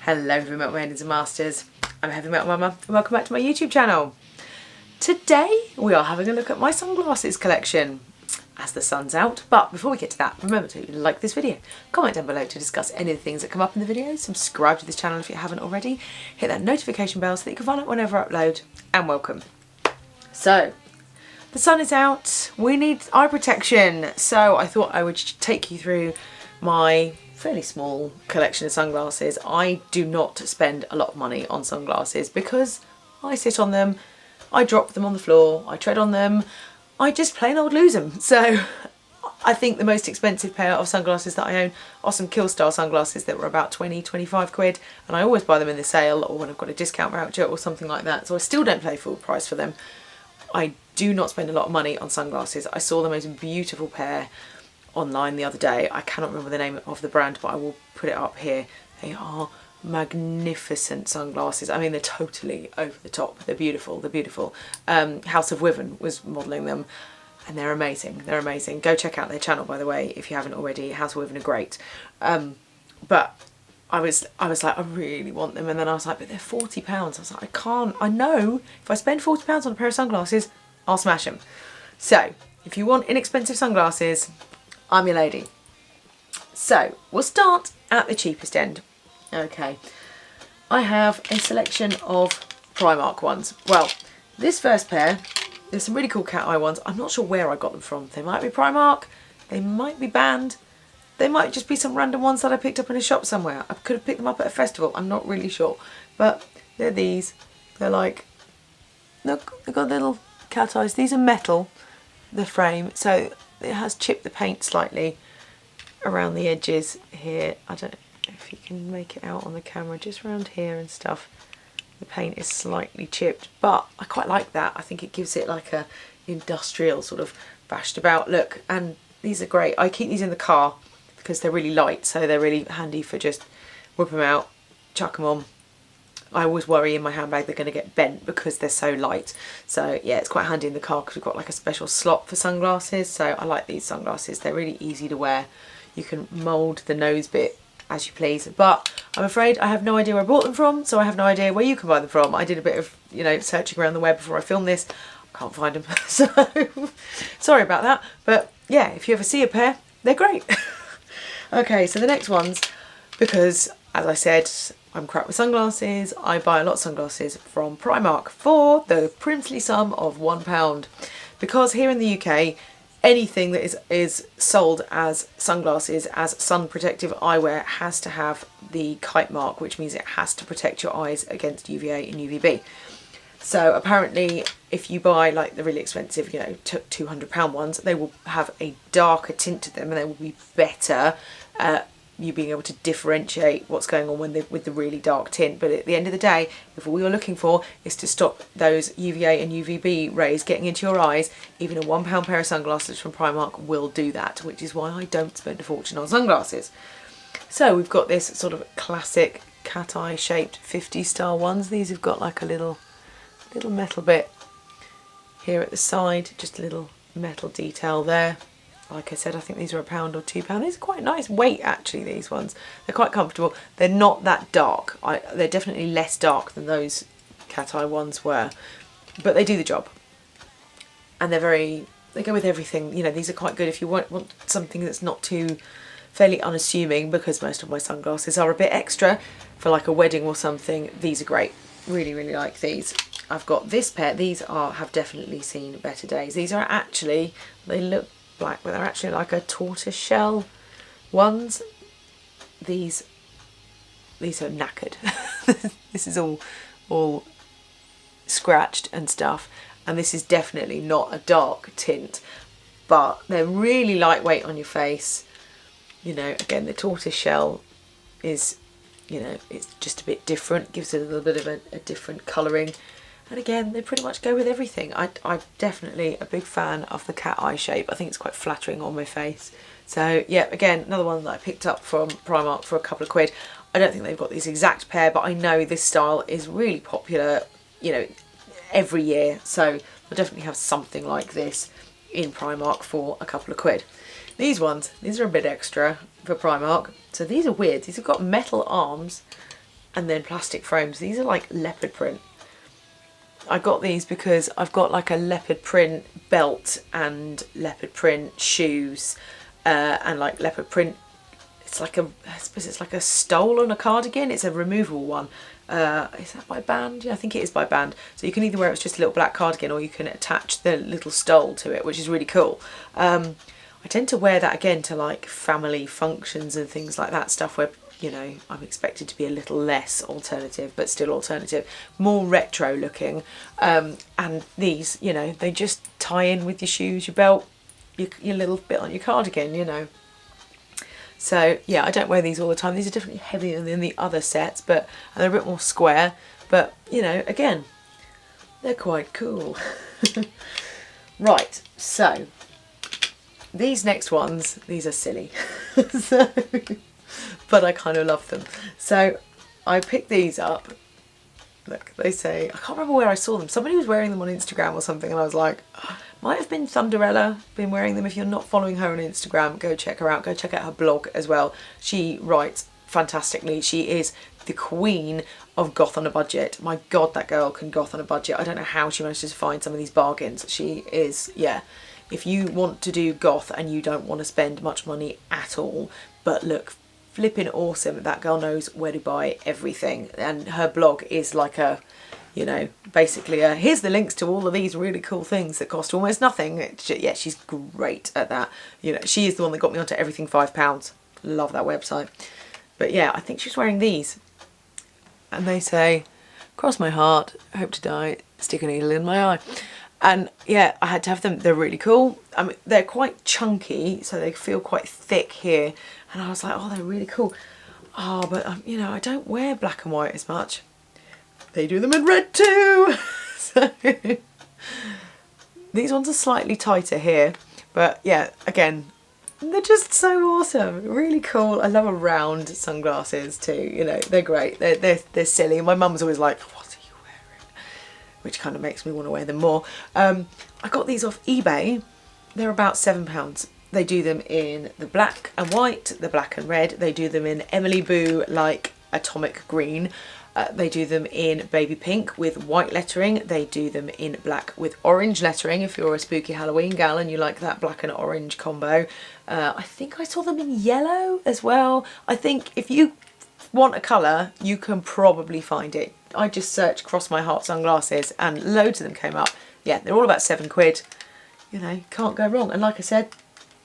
Hello heavy metal maidens and masters, I'm Heavy Metal Mama and welcome back to my YouTube channel. Today we are having a look at my sunglasses collection as the sun's out, but before we get to that, remember to like this video, comment down below to discuss any of the things that come up in the video, subscribe to this channel if you haven't already, hit that notification bell so that you can find out whenever I upload, and welcome. So, the sun is out, we need eye protection, so I thought I would take you through my fairly small collection of sunglasses. I do not spend a lot of money on sunglasses because I sit on them, I drop them on the floor, I tread on them, I just plain old lose them. So I think the most expensive pair of sunglasses that I own are some Killstar sunglasses that were about 20-25 quid, and I always buy them in the sale or when I've got a discount voucher or something like that, so I still don't pay full price for them. I do not spend a lot of money on sunglasses. I saw the most beautiful pair online the other day. I cannot remember the name of the brand, but I will put it up here. They are magnificent sunglasses. I mean, they're totally over the top. They're beautiful. They're beautiful. House of Wyvern was modelling them, and they're amazing. They're amazing. Go check out their channel, by the way, if you haven't already. House of Wyvern are great. But I was like, I really want them, and then I was like, but they're £40. I was like, I can't. I know if I spend £40 on a pair of sunglasses, I'll smash them. So if you want inexpensive sunglasses, I'm your lady. So we'll start at the cheapest end. Okay, I have a selection of Primark ones. Well, this first pair, there's some really cool cat eye ones. I'm not sure where I got them from. They might be Primark, they might be banned, they might just be some random ones that I picked up in a shop somewhere. I could have picked them up at a festival, I'm not really sure. But they're these. They're like, look, they've got little cat eyes. These are metal, the frame, so it has chipped the paint slightly around the edges here. I don't know if you can make it out on the camera, just around here and stuff. The paint is slightly chipped, but I quite like that. I think it gives it like a industrial sort of bashed about look, and these are great. I keep these in the car because they're really light, so they're really handy for just whip them out, chuck them on. I always worry in my handbag they're going to get bent because they're so light. So yeah, it's quite handy in the car because we've got like a special slot for sunglasses. So I like these sunglasses. They're really easy to wear. You can mould the nose bit as you please. But I'm afraid I have no idea where I bought them from, so I have no idea where you can buy them from. I did a bit of, you know, searching around the web before I filmed this. I can't find them. So sorry about that. But yeah, if you ever see a pair, they're great. Okay, so the next ones, because as I said, I'm crap with sunglasses. I buy a lot of sunglasses from Primark for the princely sum of £1. Because here in the UK, anything that is sold as sunglasses, as sun protective eyewear, has to have the kite mark, which means it has to protect your eyes against UVA and UVB. So apparently if you buy like the really expensive, you know, £200 ones, they will have a darker tint to them and they will be better at you being able to differentiate what's going on with the really dark tint. But at the end of the day, if all you're looking for is to stop those UVA and UVB rays getting into your eyes, even a £1 pair of sunglasses from Primark will do that, which is why I don't spend a fortune on sunglasses. So we've got this sort of classic cat eye shaped 50 star ones. These have got like a little metal bit here at the side, just a little metal detail there. Like I said, I think these are £1 or £2. These are quite nice weight actually, these ones. They're quite comfortable. They're not that dark. They're definitely less dark than those cat eye ones were, but they do the job. And they go with everything. You know, these are quite good if you want something that's not too fairly unassuming, because most of my sunglasses are a bit extra for like a wedding or something. These are great. Really, really like these. I've got this pair. These have definitely seen better days. These are actually, they look black, but they're actually like a tortoise shell ones. These are knackered. This is all scratched and stuff, and this is definitely not a dark tint, but they're really lightweight on your face. You know, again, the tortoise shell is, you know, it's just a bit different, gives it a little bit of a different colouring. And again, they pretty much go with everything. I'm definitely a big fan of the cat eye shape. I think it's quite flattering on my face. So yeah, again, another one that I picked up from Primark for a couple of quid. I don't think they've got this exact pair, but I know this style is really popular, you know, every year. So I'll definitely have something like this in Primark for a couple of quid. These ones, these are a bit extra for Primark. So these are weird. These have got metal arms and then plastic frames. These are like leopard print. I got these because I've got like a leopard print belt and leopard print shoes, and like leopard print, it's like I suppose it's like a stole on a cardigan. It's a removable one. Is that by band? Yeah, I think it is by band. So you can either wear it as just a little black cardigan, or you can attach the little stole to it, which is really cool. I tend to wear that again to like family functions and things like that, stuff where, you know, I'm expected to be a little less alternative, but still alternative, more retro looking. And these, you know, they just tie in with your shoes, your belt, your little bit on your cardigan, you know. So yeah, I don't wear these all the time. These are definitely heavier than the other sets, but and they're a bit more square. But you know, again, they're quite cool. Right, so these next ones, these are silly. So, but I kind of love them. So I picked these up. Look, they say, I can't remember where I saw them. Somebody was wearing them on Instagram or something, and I was like, oh, might have been Thunderella been wearing them. If you're not following her on Instagram, go check her out. Go check out her blog as well. She writes fantastically. She is the queen of goth on a budget. My God, that girl can goth on a budget. I don't know how she manages to find some of these bargains. She is, yeah. If you want to do goth and you don't want to spend much money at all, but look flipping awesome, that girl knows where to buy everything. And her blog is like a, you know, basically here's the links to all of these really cool things that cost almost nothing. Yeah, she's great at that. You know, she is the one that got me onto everything £5. Love that website. But yeah, I think she's wearing these, and they say, cross my heart, hope to die, stick a needle in my eye. And yeah, I had to have them. They're really cool. I mean, they're quite chunky, so they feel quite thick here. And I was like, oh, they're really cool. Oh, but you know, I don't wear black and white as much. They do them in red too. So these ones are slightly tighter here, but yeah, again, they're just so awesome. Really cool. I love a round sunglasses too. You know, they're great. They're silly. My mum's always like, what are you wearing? Which kind of makes me want to wear them more. I got these off eBay. They're about £7. They do them in the black and white, the black and red. They do them in Emily Boo like atomic green. They do them in baby pink with white lettering. They do them in black with orange lettering if you're a spooky Halloween gal and you like that black and orange combo. I think I saw them in yellow as well. I think if you want a colour, you can probably find it. I just searched Cross My Heart sunglasses and loads of them came up. Yeah, they're all about £7. You know, can't go wrong. And like I said,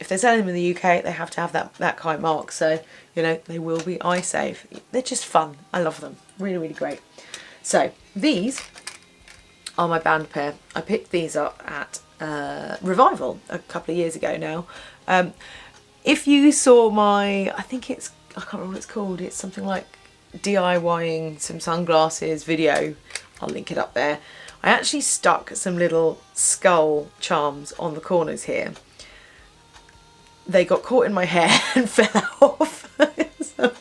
if they're selling them in the UK, they have to have that kind of mark. So, you know, they will be eye safe. They're just fun. I love them. Really, really great. So these are my band pair. I picked these up at Revival a couple of years ago now. If you saw my, I think it's, I can't remember what it's called. It's something like DIYing some sunglasses video. I'll link it up there. I actually stuck some little skull charms on the corners here. They got caught in my hair and fell off. So,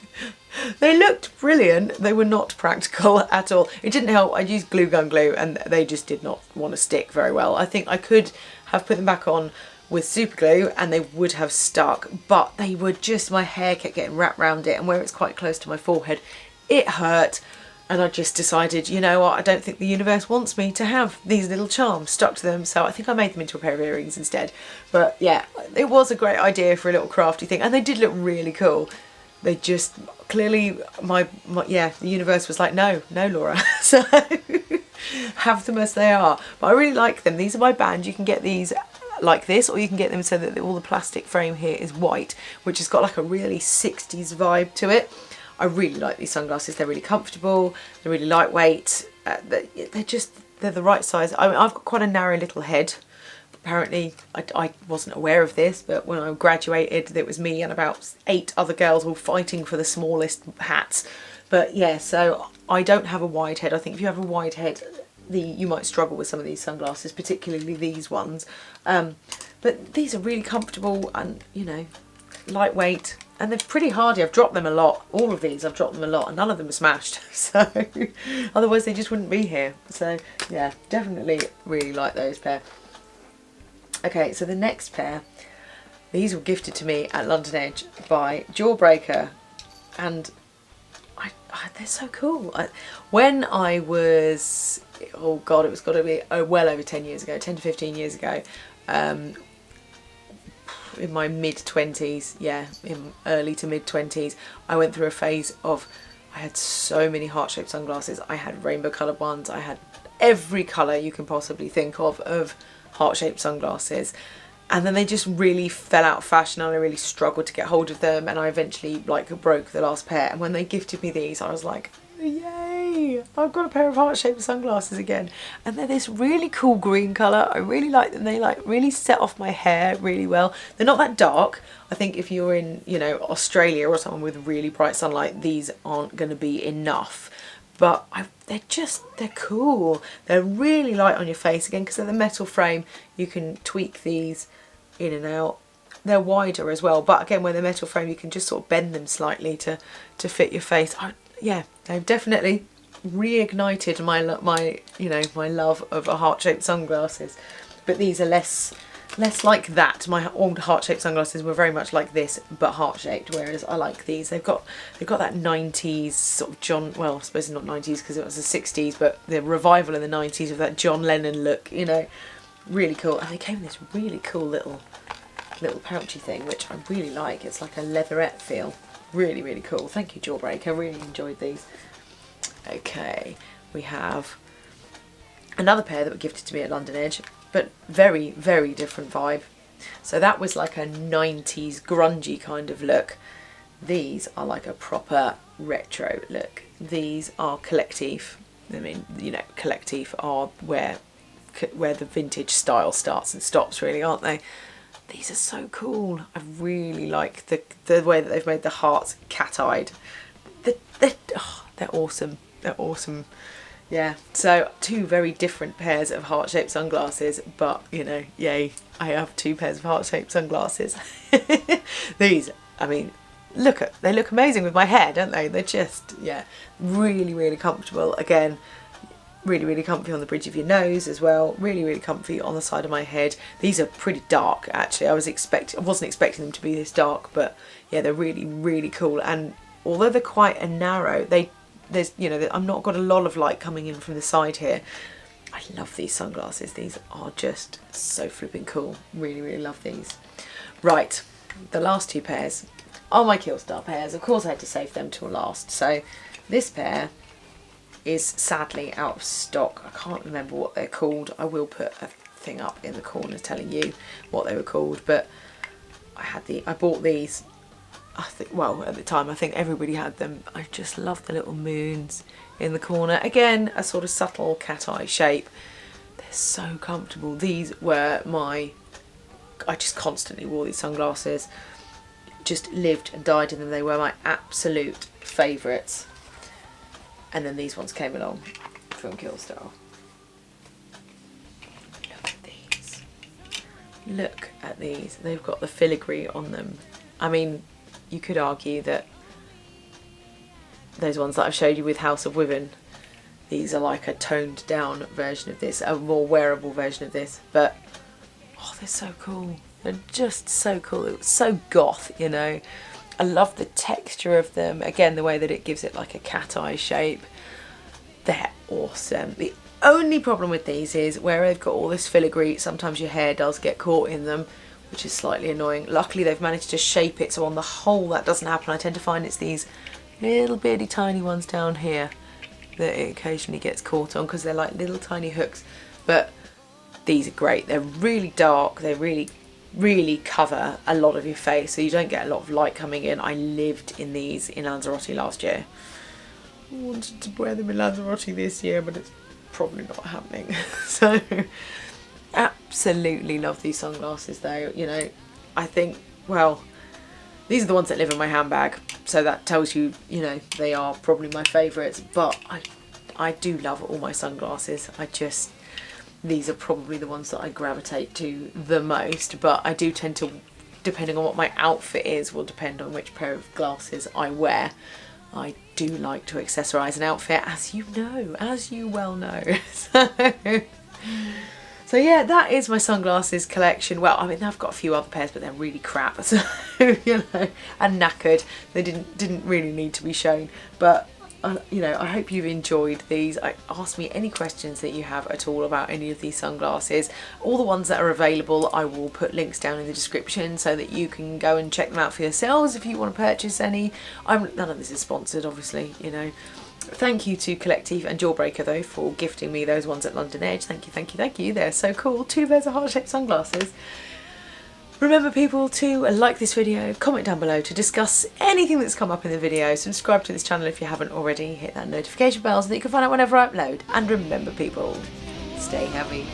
they looked brilliant. They were not practical at all. It didn't help. I used glue gun glue and they just did not want to stick very well. I think I could have put them back on with super glue and they would have stuck, but they were just, my hair kept getting wrapped around it, and where it's quite close to my forehead, it hurt. And I just decided, you know what, I don't think the universe wants me to have these little charms stuck to them. So I think I made them into a pair of earrings instead. But yeah, it was a great idea for a little crafty thing. And they did look really cool. They just, clearly, yeah, the universe was like, no, Laura. So have them as they are. But I really like them. These are my band. You can get these like this, or you can get them so that all the plastic frame here is white, which has got like a really 60s vibe to it. I really like these sunglasses. They're really comfortable, they're really lightweight, they're the right size. I mean, I've got quite a narrow little head. Apparently, I wasn't aware of this, but when I graduated, it was me and about 8 other girls all fighting for the smallest hats. But yeah, so I don't have a wide head. I think if you have a wide head, you might struggle with some of these sunglasses, particularly these ones. But these are really comfortable and, you know, lightweight. And they're pretty hardy. I've dropped them a lot. All of these, I've dropped them a lot, and none of them are smashed. So otherwise they just wouldn't be here. So yeah, definitely really like those pair. Okay, so the next pair, these were gifted to me at London Edge by Jawbreaker, and they're so cool. When I was, oh God, it was got to be well over 10 years ago, 10 to 15 years ago, in my mid-20s, yeah, in early to mid-20s, I went through a phase of, I had so many heart-shaped sunglasses. I had rainbow coloured ones, I had every colour you can possibly think of heart-shaped sunglasses. And then they just really fell out of fashion and I really struggled to get hold of them, and I eventually like broke the last pair. And when they gifted me these, I was like, yay, I've got a pair of heart-shaped sunglasses again. And they're this really cool green colour. I really like them. They like really set off my hair really well. They're not that dark. I think if you're in, you know, Australia or somewhere with really bright sunlight, these aren't going to be enough. But they're cool. They're really light on your face again because they're the metal frame. You can tweak these in and out. They're wider as well, but again, when they're metal frame, you can just sort of bend them slightly to fit your face. Yeah, they've definitely reignited my love of heart-shaped sunglasses. But these are less like that. My old heart-shaped sunglasses were very much like this, but heart-shaped, whereas I like these. They've got that 90s sort of well, I suppose not 90s because it was the 60s, but the revival in the 90s of that John Lennon look, you know, really cool. And they came in this really cool little pouchy thing, which I really like. It's like a leatherette feel. Really, really cool. Thank you, Jawbreaker. I really enjoyed these. Okay, we have another pair that were gifted to me at London Edge, but very, very different vibe. So that was like a 90s grungy kind of look. These are like a proper retro look. These are Collectif. I mean, you know, Collectif are where the vintage style starts and stops, really, aren't they? These are so cool. I really like the way that they've made the hearts cat-eyed. They're awesome. They're awesome. Yeah, so two very different pairs of heart-shaped sunglasses, but, you know, yay, I have two pairs of heart-shaped sunglasses. These, I mean, they look amazing with my hair, don't they? They're just, yeah, really, really comfortable. Again, really, really comfy on the bridge of your nose as well. Really, really comfy on the side of my head. These are pretty dark, actually. I wasn't expecting them to be this dark, but yeah, they're really, really cool. And although they're quite a narrow, there's, you know, I'm not got a lot of light coming in from the side here. I love these sunglasses. These are just so flipping cool. Really, really love these. Right, the last two pairs are my Killstar pairs. Of course, I had to save them till last. So this pair is sadly out of stock. I can't remember what they're called. I will put a thing up in the corner telling you what they were called, but I bought these, I think, well, at the time I think everybody had them. I just love the little moons in the corner. Again, a sort of subtle cat eye shape. They're so comfortable. These were I just constantly wore these sunglasses. Just lived and died in them. They were my absolute favourites. And then these ones came along from Killstar. Look at these. Look at these. They've got the filigree on them. I mean, you could argue that those ones that I've showed you with House of Wyvern, these are like a toned down version of this, a more wearable version of this. But, oh, they're so cool. They're just so cool. It was so goth, you know. I love the texture of them. Again, the way that it gives it like a cat eye shape. They're awesome. The only problem with these is where they've got all this filigree, sometimes your hair does get caught in them, which is slightly annoying. Luckily, they've managed to shape it so on the whole that doesn't happen. I tend to find it's these little bitty tiny ones down here that it occasionally gets caught on because they're like little tiny hooks. But these are great. They're really dark. They really cover a lot of your face, so you don't get a lot of light coming in. I lived in these in Lanzarote last year. I wanted to wear them in Lanzarote this year, but it's probably not happening. So absolutely love these sunglasses though. You know, I think, well, these are the ones that live in my handbag, so that tells you, you know, they are probably my favourites. But I do love all my sunglasses. These are probably the ones that I gravitate to the most, but I do tend to, depending on what my outfit is, will depend on which pair of glasses I wear. I do like to accessorise an outfit, as you know, as you well know. So So yeah, that is my sunglasses collection. Well, I mean, I've got a few other pairs, but they're really crap. So, you know, and knackered. They didn't really need to be shown. But, you know, I hope you've enjoyed these. Ask me any questions that you have at all about any of these sunglasses. All the ones that are available, I will put links down in the description so that you can go and check them out for yourselves if you want to purchase any. None of this is sponsored, obviously, you know. Thank you to Collectif and Jawbreaker though for gifting me those ones at London Edge. Thank you, thank you, thank you. They're so cool. 2 pairs of heart-shaped sunglasses. Remember people to like this video, comment down below to discuss anything that's come up in the video. Subscribe to this channel if you haven't already. Hit that notification bell so that you can find out whenever I upload. And remember people, stay heavy.